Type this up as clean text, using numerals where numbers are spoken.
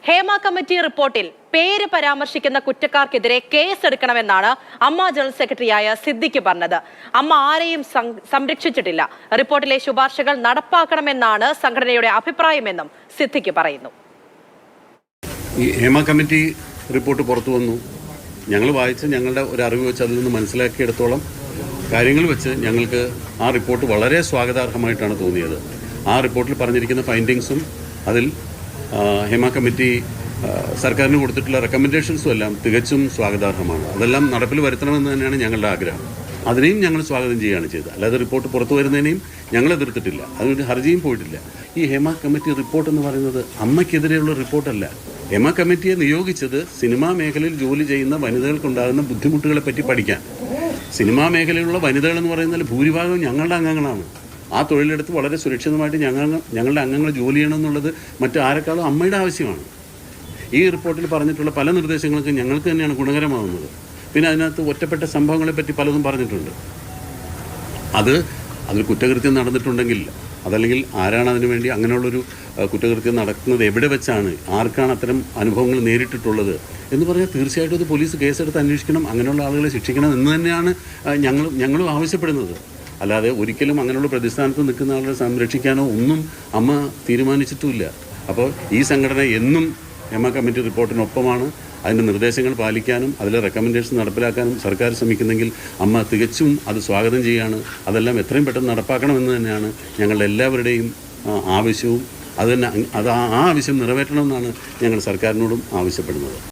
Hema committee റിപ്പോർട്ടിൽ പേര് പരാമർശിക്കുന്ന കുറ്റക്കാർക്കെതിരെ കേസെടുക്കണമെന്നാണ് അമ്മ ജനറൽ സെക്രട്ടറിയായ സിദ്ദിഖ് പറഞ്ഞത്. അമ്മ ആരെയും സംരക്ഷിച്ചിട്ടില്ല. റിപ്പോർട്ടിലെ ശുപാർശകൾ നടപ്പാക്കണമെന്നാണ് സംഘടനയുടെ അഭിപ്രായമെന്നും സിദ്ദിഖ് പറയുന്നു. ഈ ഹേമ കമ്മിറ്റി റിപ്പോർട്ട് പുറത്തു വന്നു. ഞങ്ങൾ വായിച്ച് ഞങ്ങളുടെ ഒരു അറിവ് വെച്ച് അതിൽ നിന്ന് മനസ്സിലാക്കിയെടുത്തോളം കാര്യങ്ങൾ വെച്ച് ഞങ്ങൾക്ക് ആ റിപ്പോർട്ട് വളരെ സ്വാഗതാർഹമായിട്ടാണ് തോന്നിയത്. ആ റിപ്പോർട്ടിൽ പറഞ്ഞിരിക്കുന്ന ഫൈൻഡിങ്സും അതിൽ ഹേമ കമ്മിറ്റി സർക്കാരിന് കൊടുത്തിട്ടുള്ള റെക്കമെൻഡേഷൻസും എല്ലാം തികച്ചും സ്വാഗതാർഹമാണ്. അതെല്ലാം നടപ്പിൽ വരുത്തണമെന്ന് തന്നെയാണ് ഞങ്ങളുടെ ആഗ്രഹം. അതിനെയും ഞങ്ങൾ സ്വാഗതം ചെയ്യുകയാണ് ചെയ്തത്. അല്ലാതെ റിപ്പോർട്ട് പുറത്തു വരുന്നതിനെയും ഞങ്ങൾ എതിർത്തിട്ടില്ല. അതിനൊരു ഹർജിയും പോയിട്ടില്ല. ഈ ഹേമ കമ്മിറ്റി റിപ്പോർട്ട് എന്ന് പറയുന്നത് അമ്മയ്ക്കെതിരെയുള്ള റിപ്പോർട്ടല്ല. ഹേമ കമ്മിറ്റിയെ നിയോഗിച്ചത് സിനിമാ മേഖലയിൽ ജോലി ചെയ്യുന്ന വനിതകൾക്കുണ്ടാകുന്ന ബുദ്ധിമുട്ടുകളെ പറ്റി പഠിക്കാൻ. സിനിമാ മേഖലയിലുള്ള വനിതകൾ എന്ന് പറയുന്നതിൽ ഭൂരിഭാഗം ഞങ്ങളുടെ അംഗങ്ങളാണ്. ആ തൊഴിലെടുത്ത് വളരെ സുരക്ഷിതമായിട്ട് ഞങ്ങളുടെ അംഗങ്ങൾ ജോലി ചെയ്യണമെന്നുള്ളത് മറ്റാരെക്കാളും അമ്മയുടെ ആവശ്യമാണ്. ഈ റിപ്പോർട്ടിൽ പറഞ്ഞിട്ടുള്ള പല നിർദ്ദേശങ്ങൾക്കും ഞങ്ങൾക്ക് തന്നെയാണ് ഗുണകരമാകുന്നത്. പിന്നെ അതിനകത്ത് ഒറ്റപ്പെട്ട സംഭവങ്ങളെപ്പറ്റി പലതും പറഞ്ഞിട്ടുണ്ട്. അതിൽ കുറ്റകൃത്യം നടന്നിട്ടുണ്ടെങ്കിൽ അതല്ലെങ്കിൽ ആരാണ് അതിനു വേണ്ടി അങ്ങനെയുള്ളൊരു കുറ്റകൃത്യം നടക്കുന്നത്, എവിടെ വെച്ചാണ്, ആർക്കാണ് അത്തരം അനുഭവങ്ങൾ നേരിട്ടിട്ടുള്ളത് എന്ന് പറഞ്ഞാൽ തീർച്ചയായിട്ടും അത് പോലീസ് കേസെടുത്ത് അന്വേഷിക്കണം, അങ്ങനെയുള്ള ആളുകളെ ശിക്ഷിക്കണം എന്ന് തന്നെയാണ് ഞങ്ങളും ആവശ്യപ്പെടുന്നത്. അല്ലാതെ ഒരിക്കലും അങ്ങനെയുള്ള പ്രതിസ്ഥാനത്ത് നിൽക്കുന്ന ആളുകളെ സംരക്ഷിക്കാനോ ഒന്നും അമ്മ തീരുമാനിച്ചിട്ടുമില്ല. അപ്പോൾ ഈ സംഘടന എന്നും ഹേമ കമ്മിറ്റി റിപ്പോർട്ടിനൊപ്പമാണ്. അതിൻ്റെ നിർദ്ദേശങ്ങൾ പാലിക്കാനും അതിലെ റെക്കമെൻഡേഷൻ നടപ്പിലാക്കാനും സർക്കാർ ശ്രമിക്കുന്നെങ്കിൽ അമ്മ തികച്ചും അത് സ്വാഗതം ചെയ്യുകയാണ്. അതെല്ലാം എത്രയും പെട്ടെന്ന് നടപ്പാക്കണമെന്ന് തന്നെയാണ് ഞങ്ങളുടെ എല്ലാവരുടെയും ആവശ്യവും. ആ ആവശ്യം നിറവേറ്റണമെന്നാണ് ഞങ്ങൾ സർക്കാരിനോടും ആവശ്യപ്പെടുന്നത്.